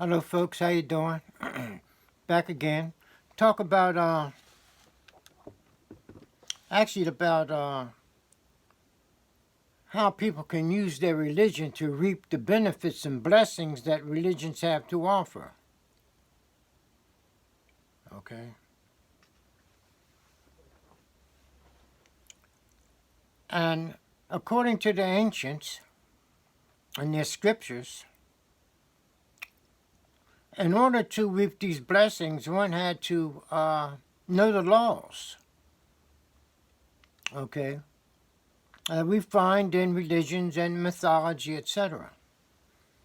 Hello, folks. How you doing? Back again. Talk about how people can use their religion to reap the benefits and blessings that religions have to offer. Okay. And according to the ancients and their scriptures, in order to reap these blessings, one had to know the laws. Okay. We find in religions and mythology, etc.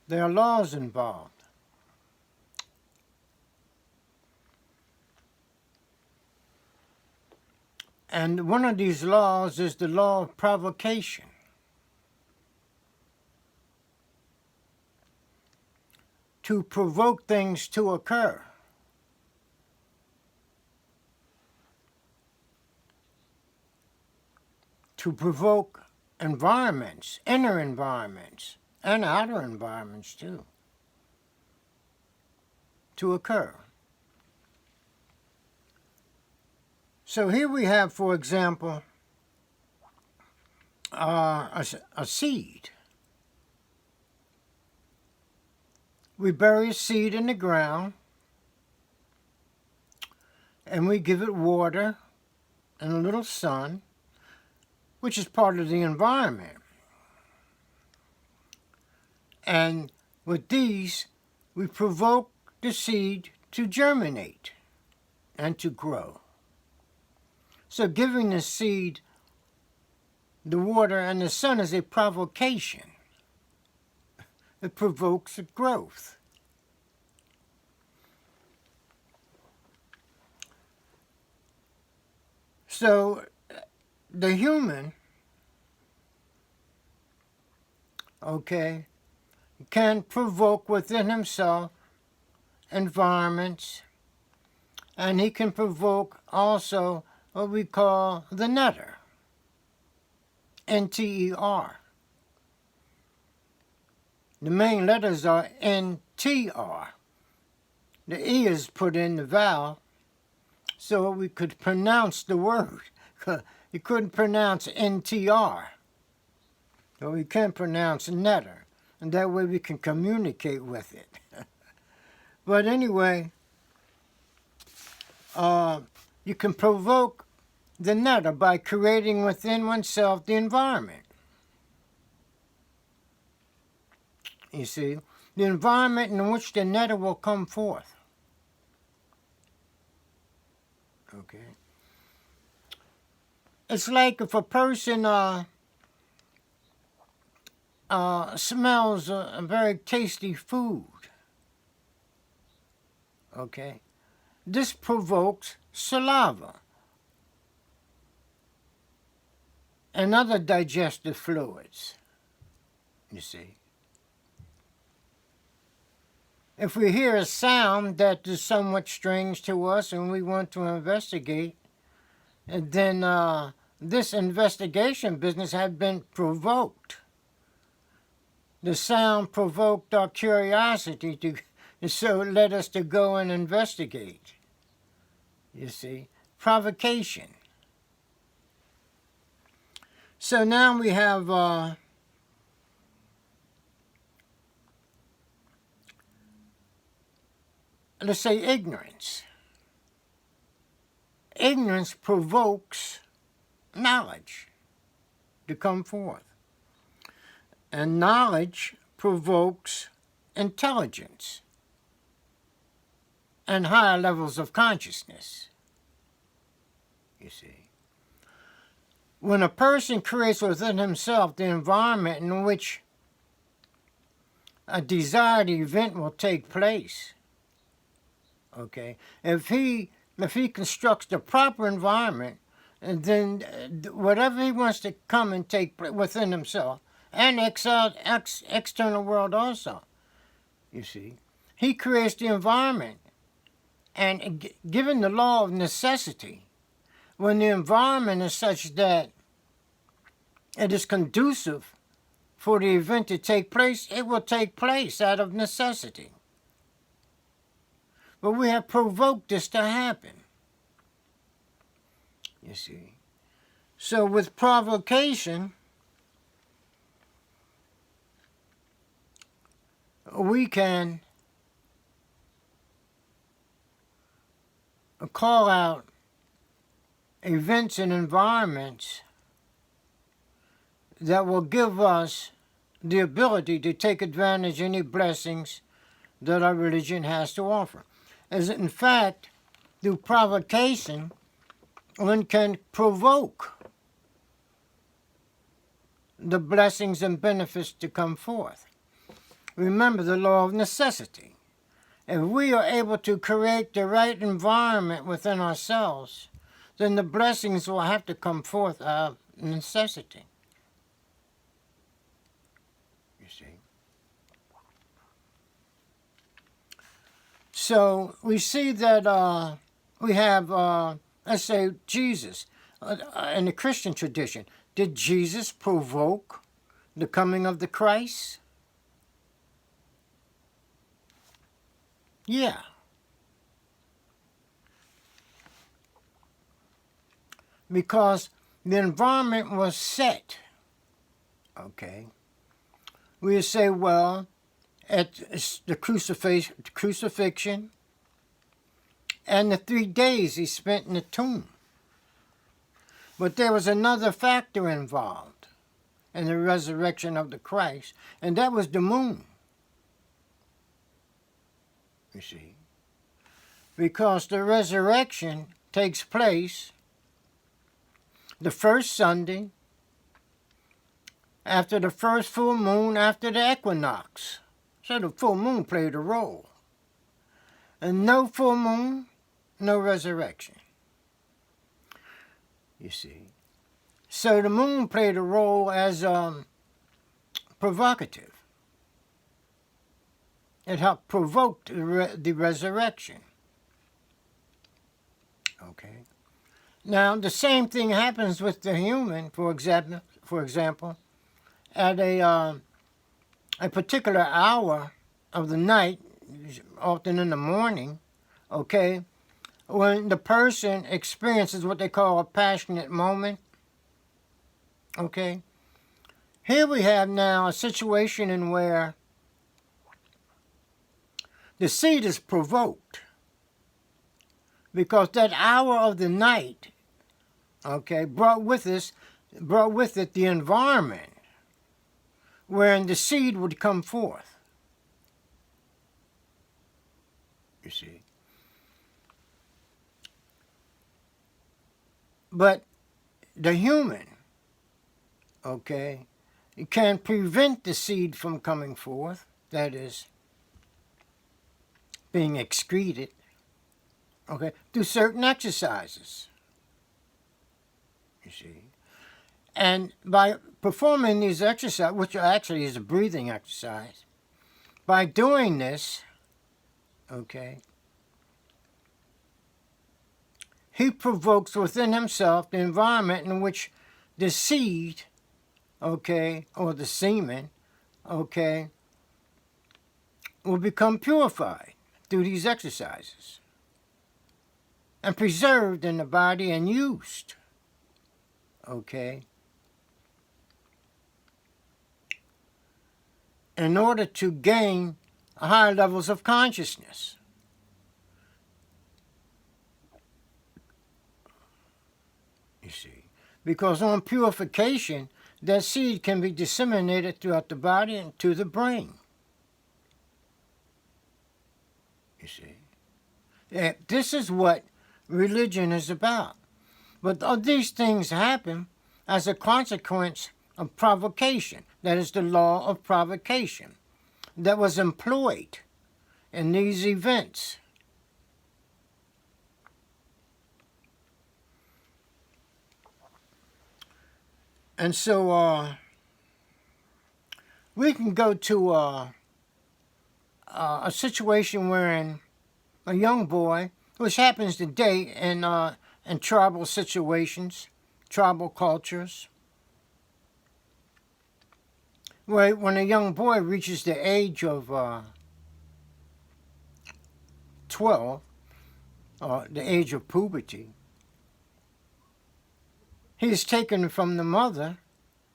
There are laws involved. And one of these laws is the law of provocation. To provoke things to occur. To provoke environments, inner environments, and outer environments too, to occur. So here we have, for example, a seed. We bury a seed in the ground, and we give it water and a little sun, which is part of the environment. And with these, we provoke the seed to germinate and to grow. So giving the seed the water and the sun is a provocation. It provokes growth. So the human, okay, can provoke within himself environments, and he can provoke also what we call the netter, N-T-E-R. The main letters are N-T-R. The E is put in the vowel so we could pronounce the word. You couldn't pronounce N-T-R. So we can pronounce netter, and that way we can communicate with it. But anyway, you can provoke the netter by creating within oneself the environment. You see, the environment in which the netter will come forth. Okay. It's like if a person smells a very tasty food. Okay. This provokes saliva and other digestive fluids, you see. If we hear a sound that is somewhat strange to us and we want to investigate, then this investigation business had been provoked. The sound provoked our curiosity so it led us to go and investigate. You see, provocation. So now we have let's say ignorance. Ignorance provokes knowledge to come forth. And knowledge provokes intelligence and higher levels of consciousness, you see. When a person creates within himself the environment in which a desired event will take place, okay, if he constructs the proper environment, and then whatever he wants to come and take within himself, and external world also, you see, he creates the environment. And given the law of necessity, when the environment is such that it is conducive for the event to take place, it will take place out of necessity. but we have provoked this to happen. You see. So with provocation, we can call out events and environments that will give us the ability to take advantage of any blessings that our religion has to offer. As in fact, through provocation, one can provoke the blessings and benefits to come forth. Remember the law of necessity. If we are able to create the right environment within ourselves, then the blessings will have to come forth out of necessity. You see. So we see that we have, let's say, Jesus. In the Christian tradition, did Jesus provoke the coming of the Christ? Yeah. Because the environment was set. Okay. We would say, well, at the crucifixion and the 3 days he spent in the tomb. But there was another factor involved in the resurrection of the Christ, and that was the moon. You see. Because the resurrection takes place the first Sunday after the first full moon after the equinox. So the full moon played a role. And no full moon, no resurrection. You see. So the moon played a role as provocative. It helped provoke the resurrection. Okay. Now the same thing happens with the human. For example, at a particular hour of the night, often in the morning, okay, when the person experiences what they call a passionate moment, okay, here we have now a situation in where the seed is provoked because that hour of the night, okay, brought with it the environment wherein the seed would come forth. You see. But the human, okay, can prevent the seed from coming forth, that is, being excreted, okay, through certain exercises. You see. And by performing these exercises, which actually is a breathing exercise, by doing this, okay, he provokes within himself the environment in which the seed, okay, or the semen, okay, will become purified through these exercises and preserved in the body and used, okay, in order to gain higher levels of consciousness. You see, because on purification, that seed can be disseminated throughout the body and to the brain. You see, this is what religion is about. But all these things happen as a consequence of provocation. That is the law of provocation that was employed in these events. And so we can go to a situation wherein a young boy, which happens today in tribal situations, tribal cultures, where when a young boy reaches the age of 12, or the age of puberty, he's taken from the mother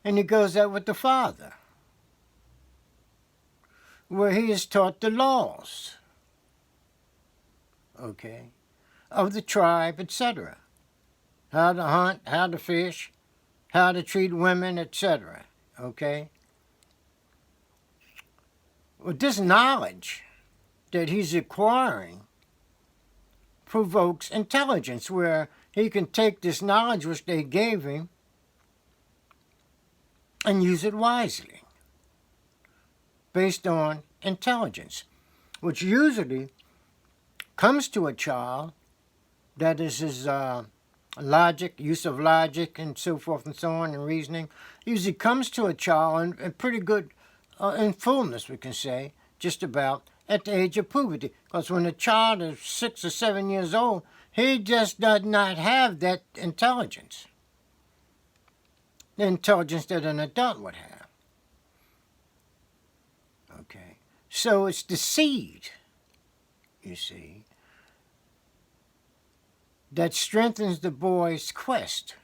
and he goes out with the father, where he is taught the laws, okay, of the tribe, etc. How to hunt, how to fish, how to treat women, etc. Okay? Well, this knowledge that he's acquiring provokes intelligence, where he can take this knowledge which they gave him and use it wisely, based on intelligence, which usually comes to a child, that is his logic, use of logic and so forth and so on, and reasoning, usually comes to a child in pretty good, in fullness, we can say, just about at the age of puberty. Because when a child is 6 or 7 years old, he just does not have that intelligence, the intelligence that an adult would have. Okay, so it's the seed, you see, that strengthens the boy's quest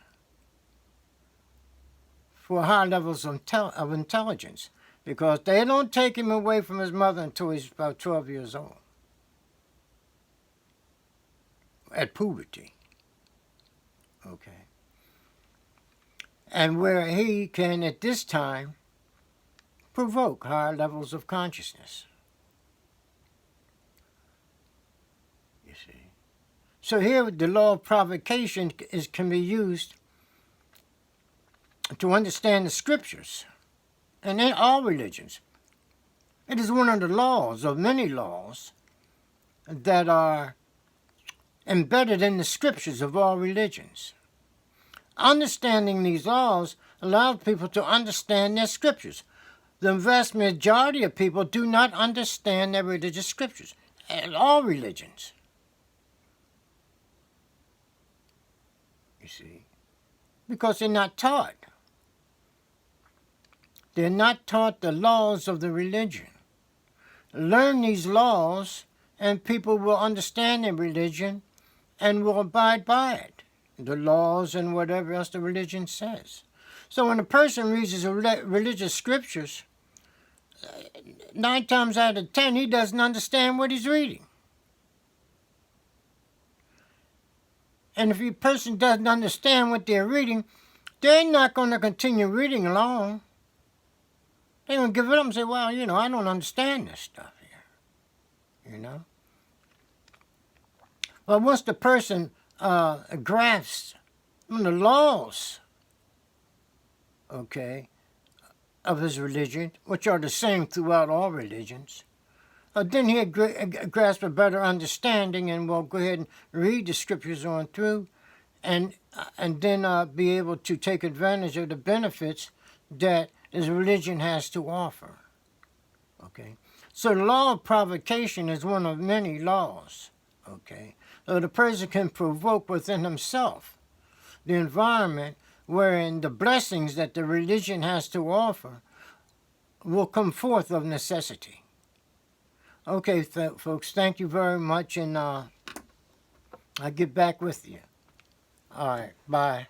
for high levels of intelligence, because they don't take him away from his mother until he's about 12 years old, at puberty. Okay. And where he can, at this time, provoke higher levels of consciousness. You see. So here the law of provocation can be used to understand the scriptures, and in all religions. It is one of the laws, of many laws, that are embedded in the scriptures of all religions. Understanding these laws allows people to understand their scriptures. The vast majority of people do not understand their religious scriptures, in all religions. You see, because they're not taught. They're not taught the laws of the religion. Learn these laws, and people will understand their religion and will abide by it, the laws and whatever else the religion says. So when a person reads his religious scriptures, 9 times out of 10, he doesn't understand what he's reading. And if a person doesn't understand what they're reading, they're not going to continue reading along. They're going to give it up and say, well, I don't understand this stuff here, But once the person grasps the laws, okay, of his religion, which are the same throughout all religions, then he'll grasp a better understanding, and will go ahead and read the scriptures on through, and then be able to take advantage of the benefits that his religion has to offer. Okay, so the law of provocation is one of many laws. Okay, so the person can provoke within himself the environment wherein the blessings that the religion has to offer will come forth of necessity. Okay, folks, thank you very much, and I'll get back with you. All right, bye.